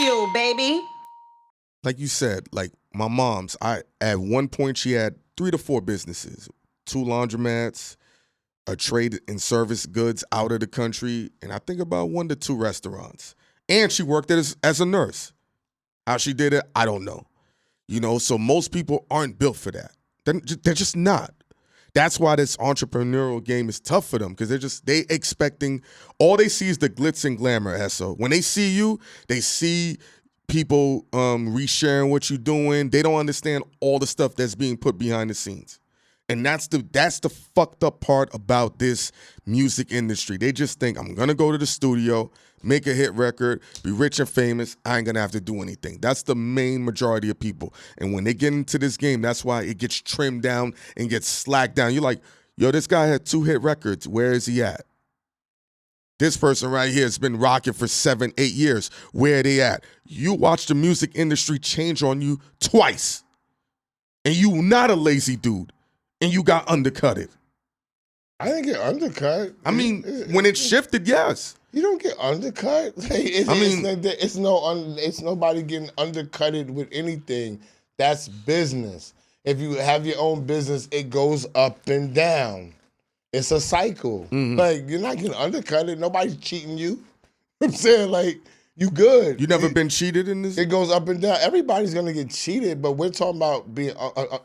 Bagfuel, baby. Like you said, like my mom's, at one point she had 3 to 4 businesses, 2 laundromats, a trade in service goods out of the country, and I think about 1 to 2 restaurants. And she worked as a nurse. How she did it, I don't know. So most people aren't built for that. They're just not. That's why this entrepreneurial game is tough for them, because they expecting, all they see is the glitz and glamour, Esso. When they see you, they see people resharing what you're doing. They don't understand all the stuff that's being put behind the scenes. And that's the fucked up part about this music industry. They just think, I'm going to go to the studio, make a hit record, be rich and famous, I ain't going to have to do anything. That's the main majority of people. And when they get into this game, that's why it gets trimmed down and gets slacked down. You're like, yo, this guy had 2 hit records. Where is he at? This person right here has been rocking for 7, 8 years. Where are they at? You watch the music industry change on you twice. And you not a lazy dude. And you got undercutted. I didn't get undercut. I mean, when it shifted, yes. You don't get undercut. It's nobody getting undercutted with anything. That's business. If you have your own business, it goes up and down. It's a cycle. Mm-hmm. Like, you're not getting undercutted. Nobody's cheating you. I'm saying, like, you good. You never been cheated in this? It goes up and down. Everybody's going to get cheated, but we're talking about being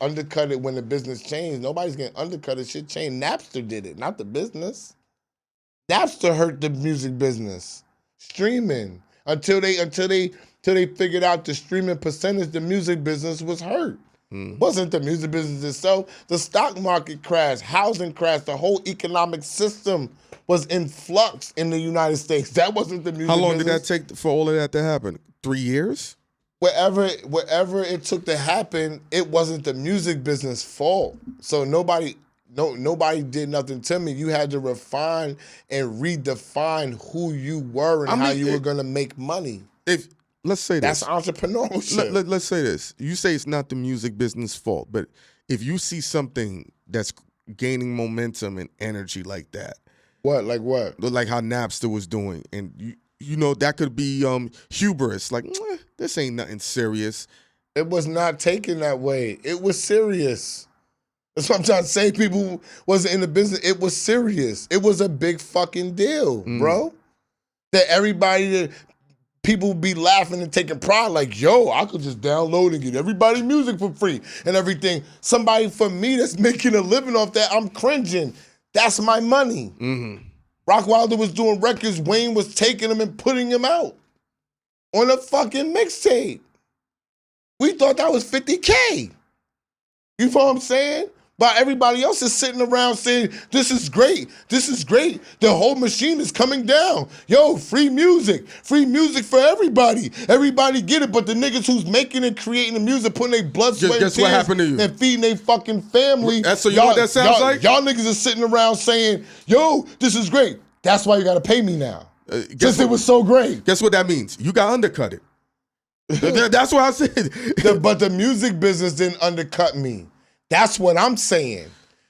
undercutted when the business changed. Nobody's getting undercutted. Shit changed. Napster did it, not the business. Napster hurt the music business. Streaming. Until they figured out the streaming percentage, the music business was hurt. Wasn't the music business itself. The stock market crashed, housing crashed, the whole economic system was in flux in the United States. That wasn't the music business. How long did that take for all of that to happen? 3 years? Wherever it took to happen, it wasn't the music business fault. So nobody did nothing to me. You had to refine and redefine who you were and how you were going to make money. Let's say this. That's entrepreneurship. Let's say this. You say it's not the music business fault, but if you see something that's gaining momentum and energy like that. What? Like what? Like how Napster was doing. And you know, that could be hubris. Like, this ain't nothing serious. It was not taken that way. It was serious. That's what I'm trying to say. People wasn't in the business. It was serious. It was a big fucking deal, bro. That people be laughing and taking pride like, yo, I could just download and get everybody music for free and everything. Somebody for me that's making a living off that, I'm cringing. That's my money. Mm-hmm. Rockwilder was doing records. Wayne was taking them and putting them out on a fucking mixtape. We thought that was $50K. You know what I'm saying? But everybody else is sitting around saying, this is great. This is great. The whole machine is coming down. Yo, free music. Free music for everybody. Everybody get it. But the niggas who's making and creating the music, putting their blood, sweat, and what happened to you? And feeding their fucking family. So you know what that sounds like? Y'all niggas are sitting around saying, yo, this is great. That's why you got to pay me now. Since it was so great. Guess what that means? You got undercutted. That's what I said. But the music business didn't undercut me. That's what I'm saying.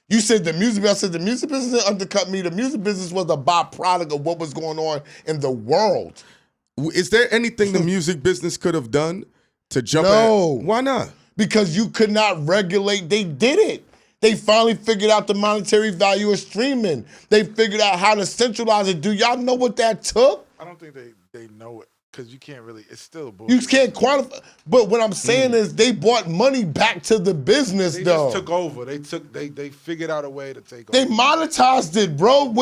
You said the music business. I said the music business didn't undercut me. The music business was a byproduct of what was going on in the world. Is there anything the music business could have done to jump No. Why not? Because you could not regulate. They did it. They finally figured out the monetary value of streaming. They figured out how to centralize it. Do y'all know what that took? I don't think they know it. Because you can't really, it's still bullshit. You can't quantify. But what I'm saying is they brought money back to the business, they though. Just took over. They figured out a way to take They over. monetized it, bro.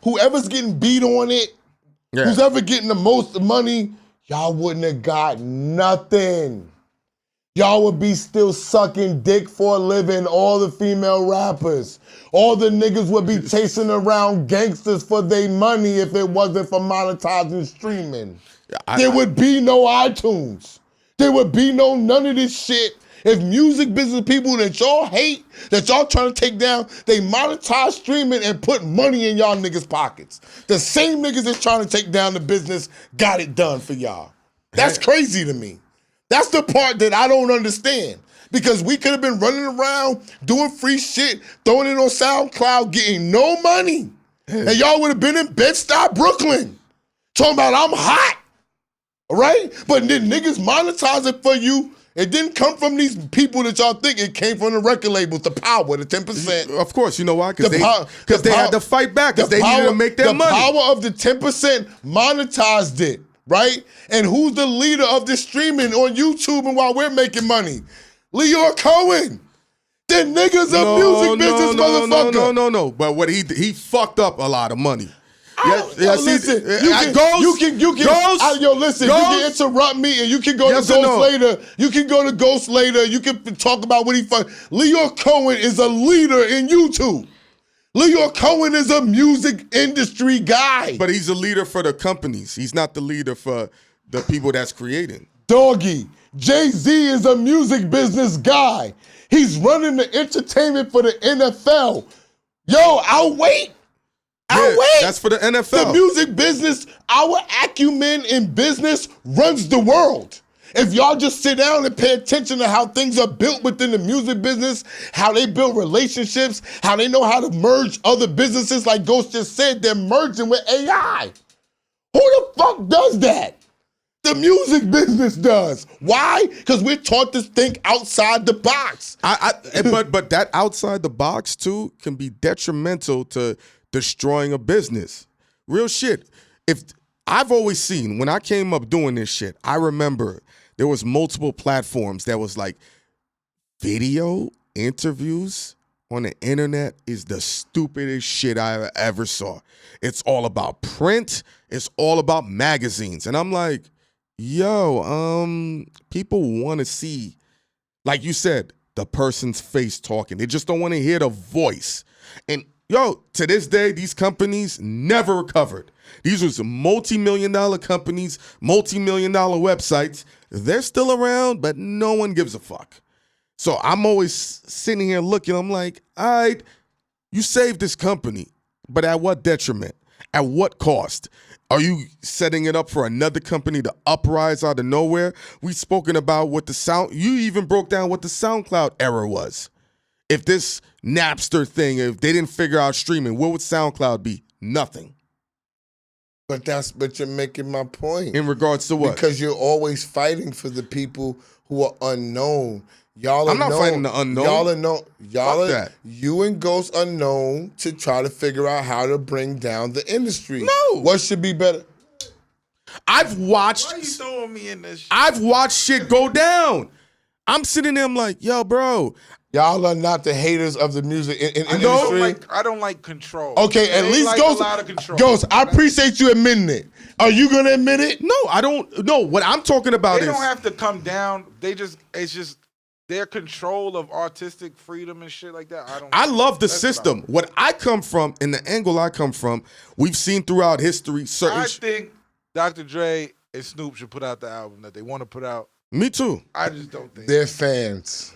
Whoever's getting beat on it, who's ever getting the most money, y'all wouldn't have got nothing. Y'all would be still sucking dick for a living, all the female rappers. All the niggas would be chasing around gangsters for their money if it wasn't for monetizing streaming. There would be no iTunes. There would be none of this shit. If music business people that y'all hate, that y'all trying to take down, they monetize streaming and put money in y'all niggas' pockets. The same niggas that's trying to take down the business got it done for y'all. That's crazy to me. That's the part that I don't understand. Because we could have been running around doing free shit, throwing it on SoundCloud, getting no money. And y'all would have been in Bed-Stuy, Brooklyn, talking about I'm hot. All right? But then niggas monetize it for you. It didn't come from these people that y'all think. It came from the record labels, the power, the 10%. Of course, you know why? Because they had to fight back because they needed to make their money. The power of the 10% monetized it, right? And who's the leader of the streaming on YouTube and while we're making money? Leor Cohen. The nigga's a music business motherfucker. No. But what he fucked up a lot of money. Listen, you can interrupt me and you can go to Ghost later. You can go to Ghost later. You can talk about what he fucked. Leor Cohen is a leader in YouTube. Leor Cohen is a music industry guy. But he's a leader for the companies. He's not the leader for the people that's creating. Doggy, Jay-Z is a music business guy. He's running the entertainment for the NFL. Yo, I'll wait. That's for the NFL. The music business, our acumen in business runs the world. If y'all just sit down and pay attention to how things are built within the music business, how they build relationships, how they know how to merge other businesses, like Ghost just said, they're merging with AI. Who the fuck does that? The music business does. Why? Because we're taught to think outside the box. But that outside the box, too, can be detrimental to destroying a business. Real shit. If I've always seen, when I came up doing this shit, I remember there was multiple platforms that was like, video interviews on the internet is the stupidest shit I ever saw. It's all about print. It's all about magazines. And I'm like, yo, people want to see, like you said, the person's face talking. They just don't want to hear the voice. And yo, to this day, these companies never recovered. These was multi-million-dollar companies, multi-million-dollar websites. They're still around, but no one gives a fuck. So I'm always sitting here looking. I'm like, all right, you saved this company, but at what detriment? At what cost? Are you setting it up for another company to uprise out of nowhere? We've spoken about what you even broke down what the SoundCloud era was. If this Napster thing, if they didn't figure out streaming, what would SoundCloud be? Nothing. But you're making my point. In regards to what? Because you're always fighting for the people who are unknown. I'm not fighting the unknown. You and Ghost are known to try to figure out how to bring down the industry. No. What should be better? I've watched. Why are you throwing me in this shit? I've watched shit go down. I'm sitting there, I'm like, yo, bro. Y'all are not the haters of the music industry. I don't like control. Okay, at least like Ghost. A lot of control. Ghost, I appreciate you admitting it. Are you gonna admit it? No, I don't. No, what I'm talking about They is don't have to come down. It's just their control of artistic freedom and shit like that. I love the system. What I come from and the angle I come from, we've seen throughout history. I think Dr. Dre and Snoop should put out the album that they want to put out. Me too. I just don't think they're fans.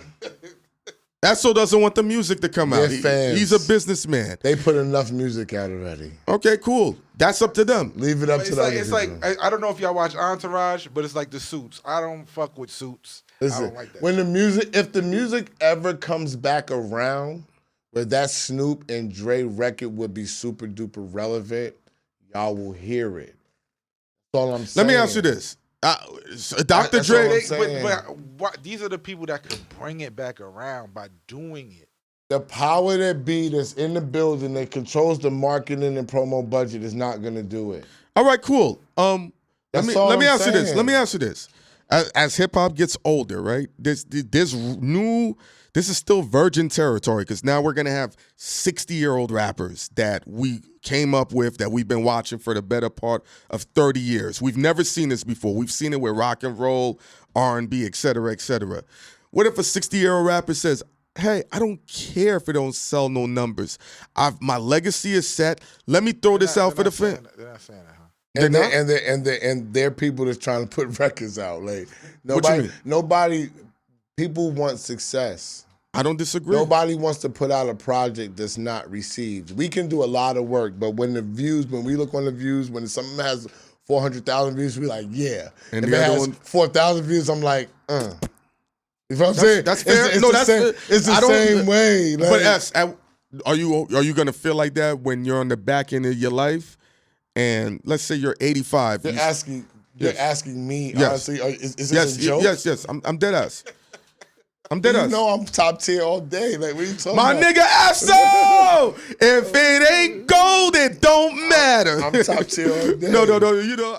Esso doesn't want the music to come out. Fans. He's a businessman. They put enough music out already. Okay, cool. That's up to them. Leave it up to them. It's like I don't know if y'all watch Entourage, but it's like the Suits. I don't fuck with Suits. Listen, I don't like that. If the music ever comes back around, where that Snoop and Dre record would be super duper relevant, y'all will hear it. That's all I'm saying. Let me ask you this. Dr. Dre, but these are the people that can bring it back around by doing it. The power that be that's in the building that controls the marketing and promo budget is not going to do it. All right, cool. Let me ask you this. saying. Let me ask you this. As hip hop gets older, right? This is still virgin territory because now we're gonna have 60-year-old rappers that we came up with that we've been watching for the better part of 30 years. We've never seen this before. We've seen it with rock and roll, R&B, et cetera, et cetera. What if a 60-year-old rapper says, hey, I don't care if it don't sell no numbers. My legacy is set. Let me throw this out for the fan. They're not saying that, huh? And they're people that's trying to put records out. Like nobody. People want success. I don't disagree. Nobody wants to put out a project that's not received. We can do a lot of work, but when we look on the views, when something has 400,000 views, we're like, yeah. And if it has 4,000 views, I'm like, You know what I'm saying? That's fair. It's the same way. Like, but are you gonna feel like that when you're on the back end of your life? And let's say you're 85. They're asking, You're Yes. asking me, Yes. honestly, is this Yes, a joke? yes. I'm dead ass. I'm dead You ass. know I'm top tier all day. Like, what are you talking My about? nigga Afso! If it ain't gold, it don't matter. I'm top tier all day. No. You know,